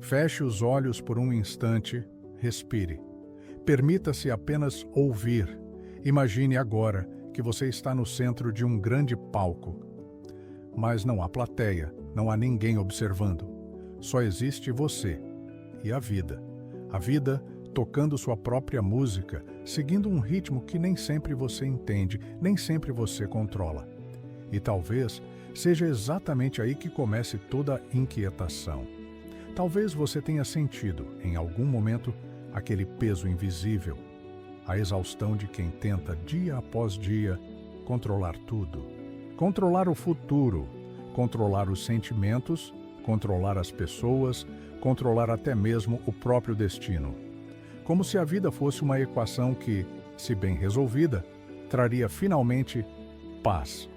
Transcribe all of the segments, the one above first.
Feche os olhos por um instante, respire. Permita-se apenas ouvir. Imagine agora que você está no centro de um grande palco. Mas não há plateia, não há ninguém observando. Só existe você e a vida. A vida tocando sua própria música, seguindo um ritmo que nem sempre você entende, nem sempre você controla. E talvez seja exatamente aí que comece toda a inquietação. Talvez você tenha sentido, em algum momento, aquele peso invisível, a exaustão de quem tenta, dia após dia, controlar tudo. Controlar o futuro, controlar os sentimentos, controlar as pessoas, controlar até mesmo o próprio destino. Como se a vida fosse uma equação que, se bem resolvida, traria finalmente paz.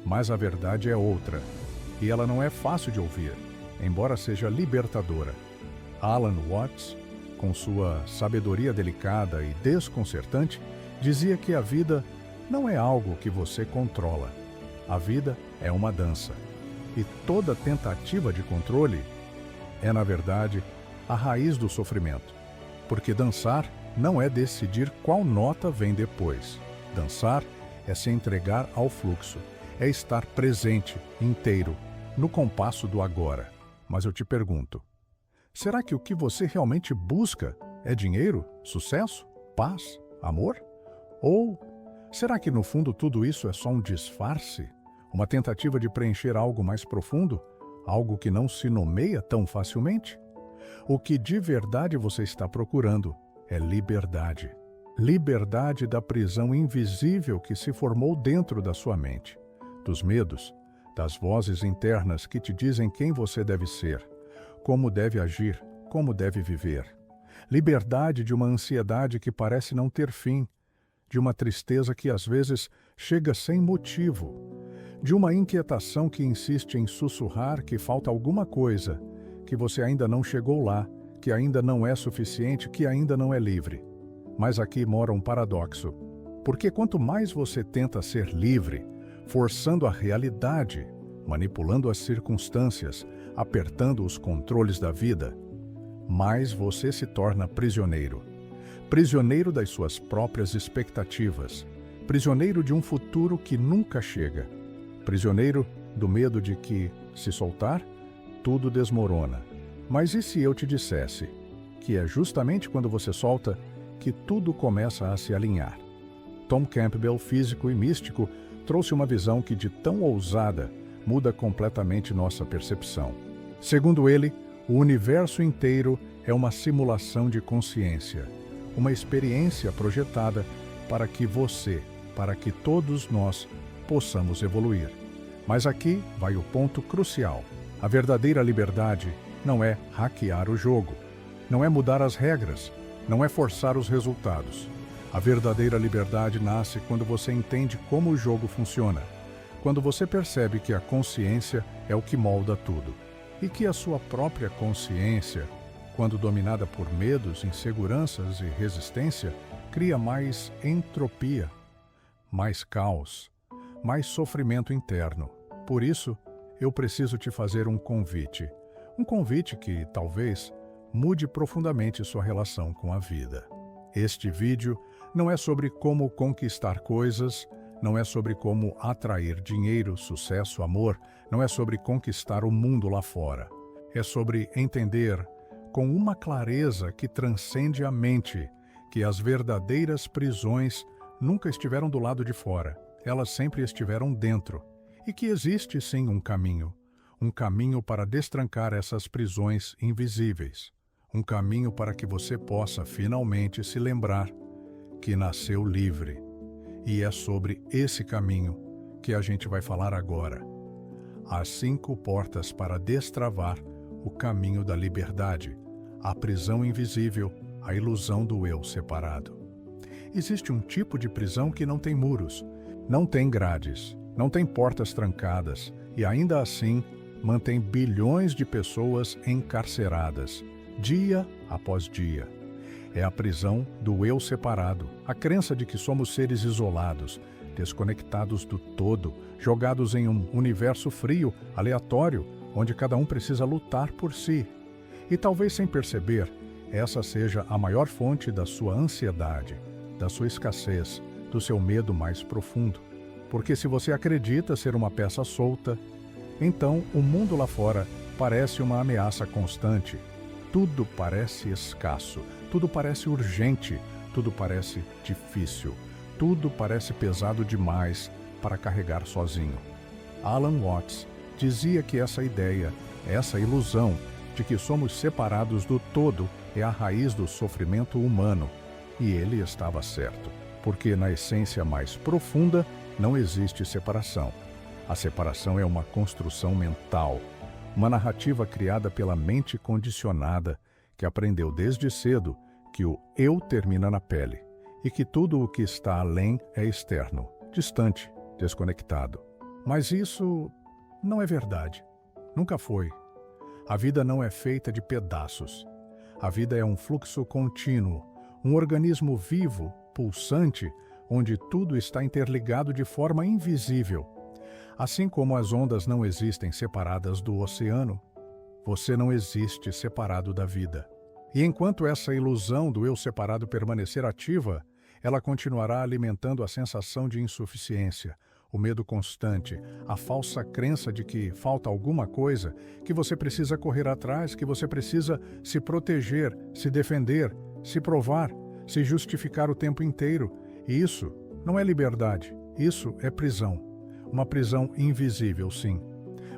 Mas a verdade é outra, e ela não é fácil de ouvir, embora seja libertadora. Alan Watts, com sua sabedoria delicada e desconcertante, dizia que a vida não é algo que você controla. A vida é uma dança. E toda tentativa de controle é, na verdade, a raiz do sofrimento. Porque dançar não é decidir qual nota vem depois. Dançar é se entregar ao fluxo, é estar presente, inteiro, no compasso do agora. Mas eu te pergunto, será que o que você realmente busca é dinheiro, sucesso, paz, amor? Ou será que no fundo tudo isso é só um disfarce? Uma tentativa de preencher algo mais profundo? Algo que não se nomeia tão facilmente? O que de verdade você está procurando é liberdade. Liberdade da prisão invisível que se formou dentro da sua mente. Dos medos, das vozes internas que te dizem quem você deve ser, como deve agir, como deve viver. Liberdade de uma ansiedade que parece não ter fim, de uma tristeza que às vezes chega sem motivo, de uma inquietação que insiste em sussurrar que falta alguma coisa, que você ainda não chegou lá, que ainda não é suficiente, que ainda não é livre. Mas aqui mora um paradoxo, porque quanto mais você tenta ser livre, forçando a realidade, manipulando as circunstâncias, apertando os controles da vida, mais você se torna prisioneiro. Prisioneiro das suas próprias expectativas, prisioneiro de um futuro que nunca chega, prisioneiro do medo de que, se soltar, tudo desmorona. Mas e se eu te dissesse que é justamente quando você solta que tudo começa a se alinhar? Tom Campbell, físico e místico, trouxe uma visão que, de tão ousada, muda completamente nossa percepção. Segundo ele, o universo inteiro é uma simulação de consciência, uma experiência projetada para que você, para que todos nós, possamos evoluir. Mas aqui vai o ponto crucial. A verdadeira liberdade não é hackear o jogo, não é mudar as regras, não é forçar os resultados. A verdadeira liberdade nasce quando você entende como o jogo funciona, quando você percebe que a consciência é o que molda tudo, e que a sua própria consciência, quando dominada por medos, inseguranças e resistência, cria mais entropia, mais caos, mais sofrimento interno. Por isso, eu preciso te fazer um convite que, talvez, mude profundamente sua relação com a vida. Este vídeo não é sobre como conquistar coisas, não é sobre como atrair dinheiro, sucesso, amor, não é sobre conquistar o mundo lá fora. É sobre entender, com uma clareza que transcende a mente, que as verdadeiras prisões nunca estiveram do lado de fora, elas sempre estiveram dentro, e que existe sim um caminho para destrancar essas prisões invisíveis, um caminho para que você possa finalmente se lembrar que nasceu livre. E é sobre esse caminho que a gente vai falar agora. As 5 portas para destravar o caminho da liberdade, a prisão invisível, a ilusão do eu separado. Existe um tipo de prisão que não tem muros, não tem grades, não tem portas trancadas e ainda assim mantém bilhões de pessoas encarceradas, dia após dia. É a prisão do eu separado, a crença de que somos seres isolados, desconectados do todo, jogados em um universo frio, aleatório, onde cada um precisa lutar por si. E talvez sem perceber, essa seja a maior fonte da sua ansiedade, da sua escassez, do seu medo mais profundo. Porque se você acredita ser uma peça solta, então o mundo lá fora parece uma ameaça constante. Tudo parece escasso, tudo parece urgente, tudo parece difícil, tudo parece pesado demais para carregar sozinho. Alan Watts dizia que essa ideia, essa ilusão de que somos separados do todo é a raiz do sofrimento humano. E ele estava certo, porque na essência mais profunda não existe separação. A separação é uma construção mental, uma narrativa criada pela mente condicionada, que aprendeu desde cedo que o eu termina na pele e que tudo o que está além é externo, distante, desconectado. Mas isso não é verdade. Nunca foi. A vida não é feita de pedaços. A vida é um fluxo contínuo, um organismo vivo, pulsante, onde tudo está interligado de forma invisível. Assim como as ondas não existem separadas do oceano, você não existe separado da vida. E enquanto essa ilusão do eu separado permanecer ativa, ela continuará alimentando a sensação de insuficiência, o medo constante, a falsa crença de que falta alguma coisa, que você precisa correr atrás, que você precisa se proteger, se defender, se provar, se justificar o tempo inteiro. E isso não é liberdade, isso é prisão. Uma prisão invisível, sim,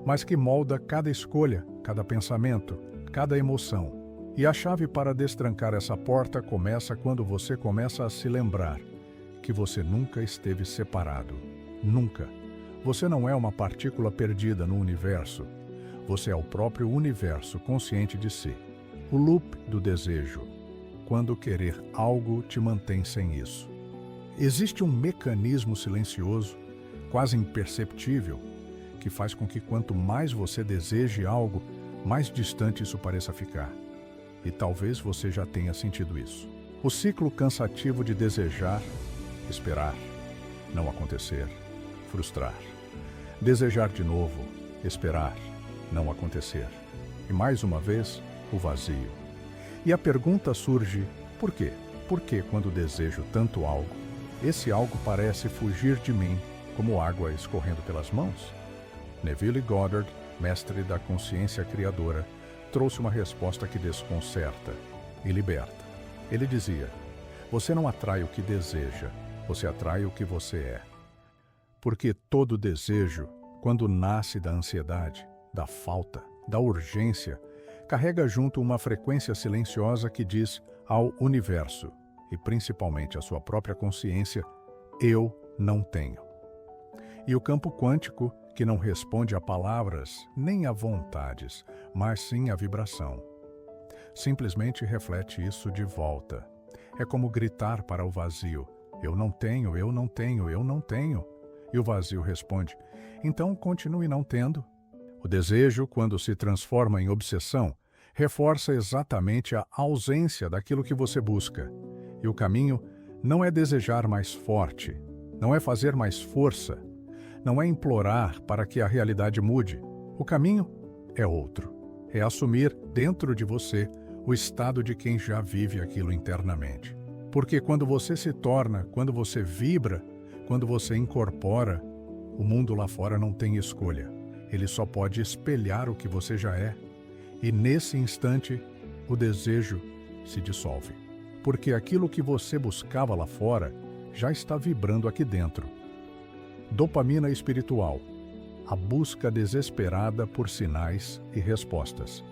mas que molda cada escolha, cada pensamento, cada emoção. E a chave para destrancar essa porta começa quando você começa a se lembrar que você nunca esteve separado. Nunca. Você não é uma partícula perdida no universo. Você é o próprio universo consciente de si. O loop do desejo. Quando querer algo te mantém sem isso. Existe um mecanismo silencioso, quase imperceptível, que faz com que quanto mais você deseje algo, mais distante isso pareça ficar. E talvez você já tenha sentido isso. O ciclo cansativo de desejar, esperar, não acontecer, frustrar. Desejar de novo, esperar, não acontecer. E mais uma vez, o vazio. E a pergunta surge, por quê? Por que quando desejo tanto algo, esse algo parece fugir de mim como água escorrendo pelas mãos? Neville Goddard, mestre da consciência criadora, trouxe uma resposta que desconcerta e liberta. Ele dizia, você não atrai o que deseja, você atrai o que você é. Porque todo desejo, quando nasce da ansiedade, da falta, da urgência, carrega junto uma frequência silenciosa que diz ao universo, e principalmente à sua própria consciência, eu não tenho. E o campo quântico, que não responde a palavras nem a vontades, mas sim a vibração, simplesmente reflete isso de volta. É como gritar para o vazio, eu não tenho, eu não tenho, eu não tenho. E o vazio responde, então continue não tendo. O desejo, quando se transforma em obsessão, reforça exatamente a ausência daquilo que você busca. E o caminho não é desejar mais forte, não é fazer mais força, não é implorar para que a realidade mude. O caminho é outro. É assumir dentro de você o estado de quem já vive aquilo internamente. Porque quando você se torna, quando você vibra, quando você incorpora, o mundo lá fora não tem escolha. Ele só pode espelhar o que você já é. E nesse instante, o desejo se dissolve. Porque aquilo que você buscava lá fora já está vibrando aqui dentro. Dopamina espiritual. A busca desesperada por sinais e respostas.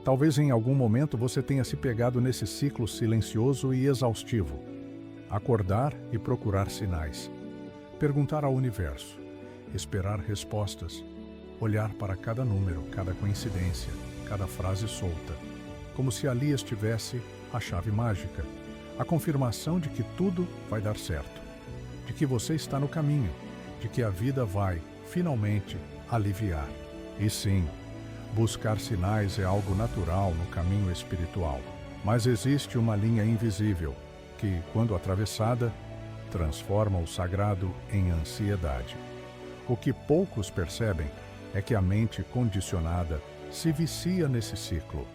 Talvez em algum momento você tenha se pegado nesse ciclo silencioso e exaustivo. Acordar e procurar sinais. Perguntar ao universo. Esperar respostas. Olhar para cada número, cada coincidência, cada frase solta. Como se ali estivesse a chave mágica. A confirmação de que tudo vai dar certo. De que você está no caminho. De que a vida vai, finalmente, aliviar. E sim, buscar sinais é algo natural no caminho espiritual. Mas existe uma linha invisível que, quando atravessada, transforma o sagrado em ansiedade. O que poucos percebem é que a mente condicionada se vicia nesse ciclo.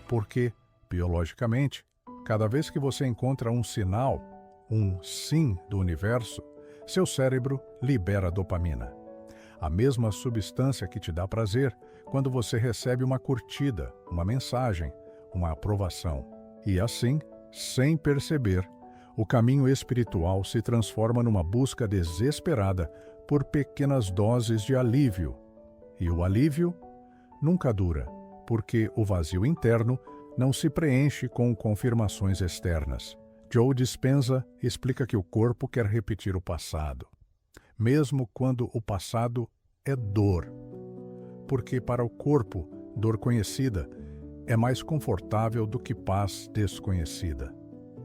Porque, biologicamente, cada vez que você encontra um sinal, um sim do universo, seu cérebro libera dopamina. A mesma substância que te dá prazer quando você recebe uma curtida, uma mensagem, uma aprovação. E assim, sem perceber, o caminho espiritual se transforma numa busca desesperada por pequenas doses de alívio. E o alívio nunca dura, porque o vazio interno não se preenche com confirmações externas. Joe Dispenza explica que o corpo quer repetir o passado, mesmo quando o passado é dor. Porque para o corpo, dor conhecida é mais confortável do que paz desconhecida.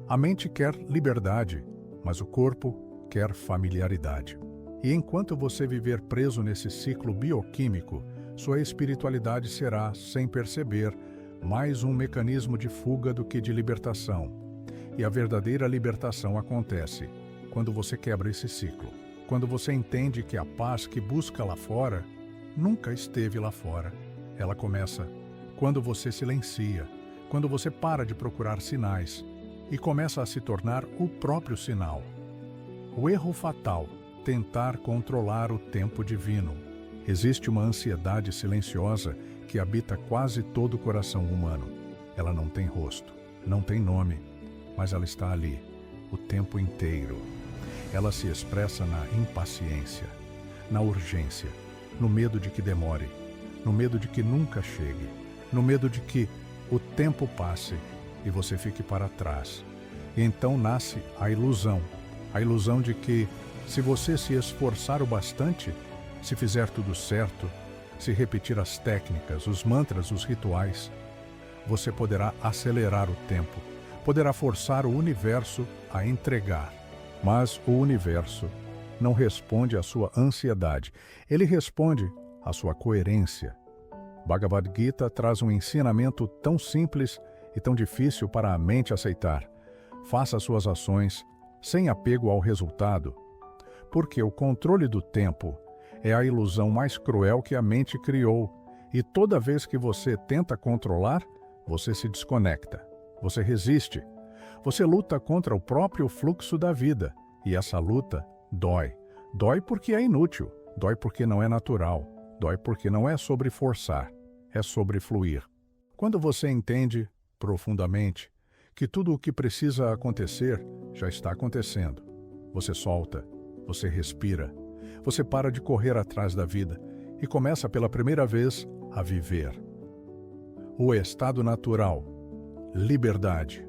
A mente quer liberdade, mas o corpo quer familiaridade. E enquanto você viver preso nesse ciclo bioquímico, sua espiritualidade será, sem perceber, mais um mecanismo de fuga do que de libertação. E a verdadeira libertação acontece quando você quebra esse ciclo. Quando você entende que a paz que busca lá fora nunca esteve lá fora. Ela começa quando você silencia, quando você para de procurar sinais e começa a se tornar o próprio sinal. O erro fatal, tentar controlar o tempo divino. Existe uma ansiedade silenciosa que habita quase todo o coração humano. Ela não tem rosto, não tem nome, mas ela está ali, o tempo inteiro. Ela se expressa na impaciência, na urgência, no medo de que demore, no medo de que nunca chegue, no medo de que o tempo passe e você fique para trás. E então nasce a ilusão de que, se você se esforçar o bastante, se fizer tudo certo, se repetir as técnicas, os mantras, os rituais, você poderá acelerar o tempo, poderá forçar o universo a entregar. Mas o universo não responde à sua ansiedade, ele responde à sua coerência. Bhagavad Gita traz um ensinamento tão simples e tão difícil para a mente aceitar. Faça suas ações sem apego ao resultado, porque o controle do tempo é a ilusão mais cruel que a mente criou, e toda vez que você tenta controlar, você se desconecta, você resiste, você luta contra o próprio fluxo da vida, e essa luta dói. Dói porque é inútil, dói porque não é natural, dói porque não é sobre forçar, é sobre fluir. Quando você entende profundamente que tudo o que precisa acontecer já está acontecendo, você solta, você respira, você para de correr atrás da vida e começa pela primeira vez a viver. O estado natural, liberdade,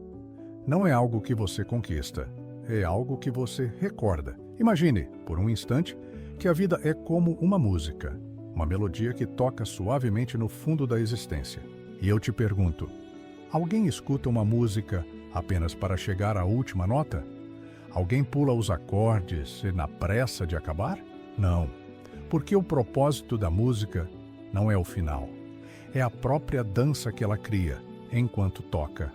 não é algo que você conquista, é algo que você recorda. Imagine, por um instante, que a vida é como uma música, uma melodia que toca suavemente no fundo da existência. E eu te pergunto, alguém escuta uma música apenas para chegar à última nota? Alguém pula os acordes na pressa de acabar? Não, porque o propósito da música não é o final. É a própria dança que ela cria, enquanto toca.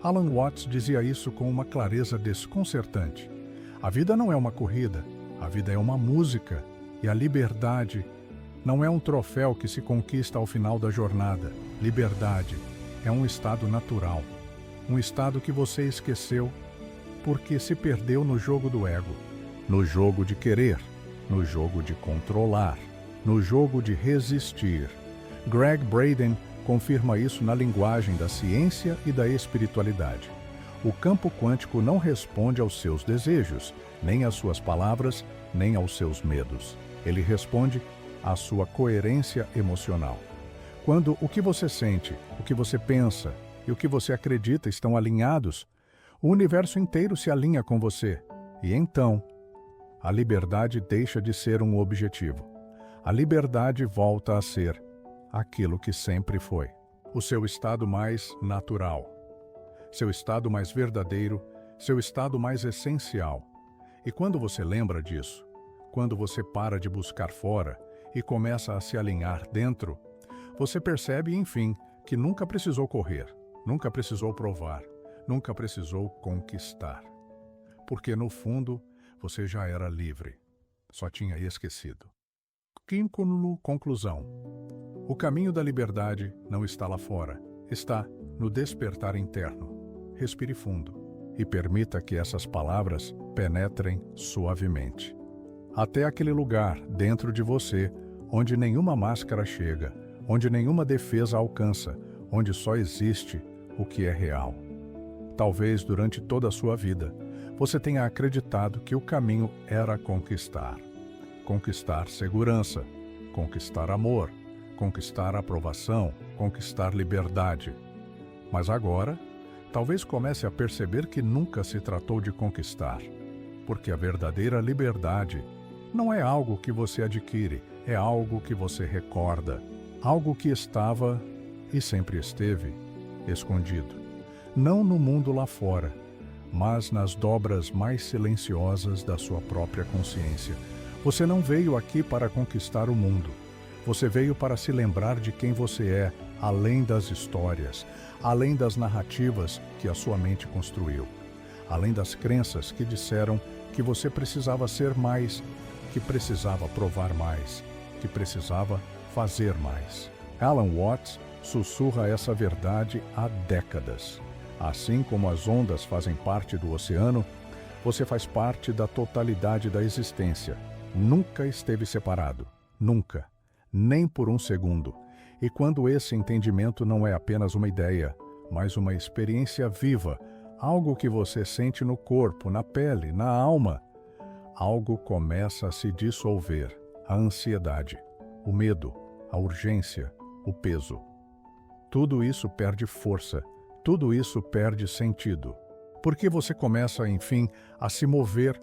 Alan Watts dizia isso com uma clareza desconcertante. A vida não é uma corrida, a vida é uma música, e a liberdade não é um troféu que se conquista ao final da jornada. Liberdade é um estado natural, um estado que você esqueceu porque se perdeu no jogo do ego, no jogo de querer, no jogo de controlar, no jogo de resistir. Greg Braden confirma isso na linguagem da ciência e da espiritualidade. O campo quântico não responde aos seus desejos, nem às suas palavras, nem aos seus medos. Ele responde à sua coerência emocional. Quando o que você sente, o que você pensa e o que você acredita estão alinhados, o universo inteiro se alinha com você. E então, a liberdade deixa de ser um objetivo. A liberdade volta a ser aquilo que sempre foi. O seu estado mais natural, seu estado mais verdadeiro, seu estado mais essencial. E quando você lembra disso, quando você para de buscar fora e começa a se alinhar dentro, você percebe, enfim, que nunca precisou correr, nunca precisou provar, nunca precisou conquistar. Porque, no fundo, você já era livre, só tinha esquecido. Conclusão. O caminho da liberdade não está lá fora, está no despertar interno. Respire fundo e permita que essas palavras penetrem suavemente. Até aquele lugar dentro de você onde nenhuma máscara chega, onde nenhuma defesa alcança, onde só existe o que é real. Talvez durante toda a sua vida você tenha acreditado que o caminho era conquistar. Conquistar segurança, conquistar amor, conquistar aprovação, conquistar liberdade. Mas agora, talvez comece a perceber que nunca se tratou de conquistar, porque a verdadeira liberdade não é algo que você adquire, é algo que você recorda, algo que estava e sempre esteve escondido, não no mundo lá fora, mas nas dobras mais silenciosas da sua própria consciência. Você não veio aqui para conquistar o mundo. Você veio para se lembrar de quem você é, além das histórias, além das narrativas que a sua mente construiu, além das crenças que disseram que você precisava ser mais, que precisava provar mais, que precisava fazer mais. Alan Watts sussurra essa verdade há décadas. Assim como as ondas fazem parte do oceano, você faz parte da totalidade da existência. Nunca esteve separado. Nunca. Nem por um segundo. E quando esse entendimento não é apenas uma ideia, mas uma experiência viva, algo que você sente no corpo, na pele, na alma, algo começa a se dissolver. A ansiedade, o medo, a urgência, o peso. Tudo isso perde força. Tudo isso perde sentido, porque você começa, enfim, a se mover,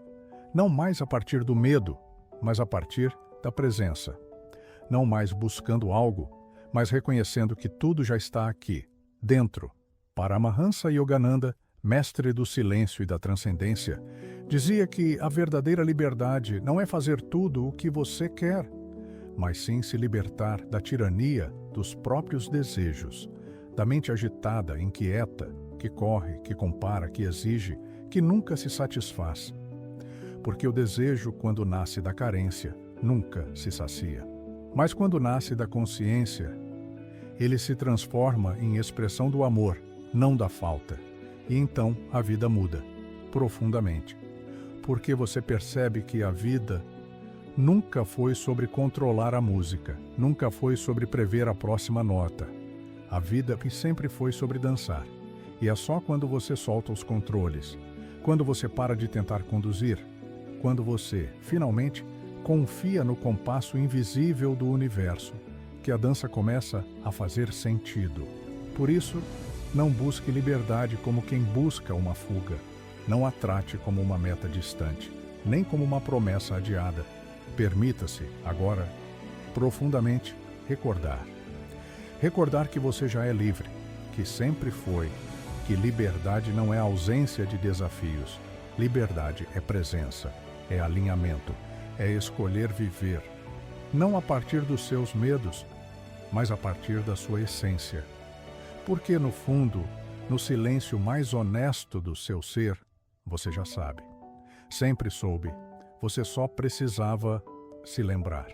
não mais a partir do medo, mas a partir da presença. Não mais buscando algo, mas reconhecendo que tudo já está aqui, dentro. Paramahansa Yogananda, mestre do silêncio e da transcendência, dizia que a verdadeira liberdade não é fazer tudo o que você quer, mas sim se libertar da tirania dos próprios desejos, da mente agitada, inquieta, que corre, que compara, que exige, que nunca se satisfaz. Porque o desejo, quando nasce da carência, nunca se sacia. Mas quando nasce da consciência, ele se transforma em expressão do amor, não da falta. E então a vida muda, profundamente. Porque você percebe que a vida nunca foi sobre controlar a música, nunca foi sobre prever a próxima nota. A vida sempre foi sobre dançar. E é só quando você solta os controles, quando você para de tentar conduzir, quando você, finalmente, confia no compasso invisível do universo, que a dança começa a fazer sentido. Por isso, não busque liberdade como quem busca uma fuga. Não a trate como uma meta distante, nem como uma promessa adiada. Permita-se, agora, profundamente, recordar. Recordar que você já é livre, que sempre foi, que liberdade não é ausência de desafios. Liberdade é presença, é alinhamento, é escolher viver, não a partir dos seus medos, mas a partir da sua essência. Porque, no fundo, no silêncio mais honesto do seu ser, você já sabe. Sempre soube, você só precisava se lembrar.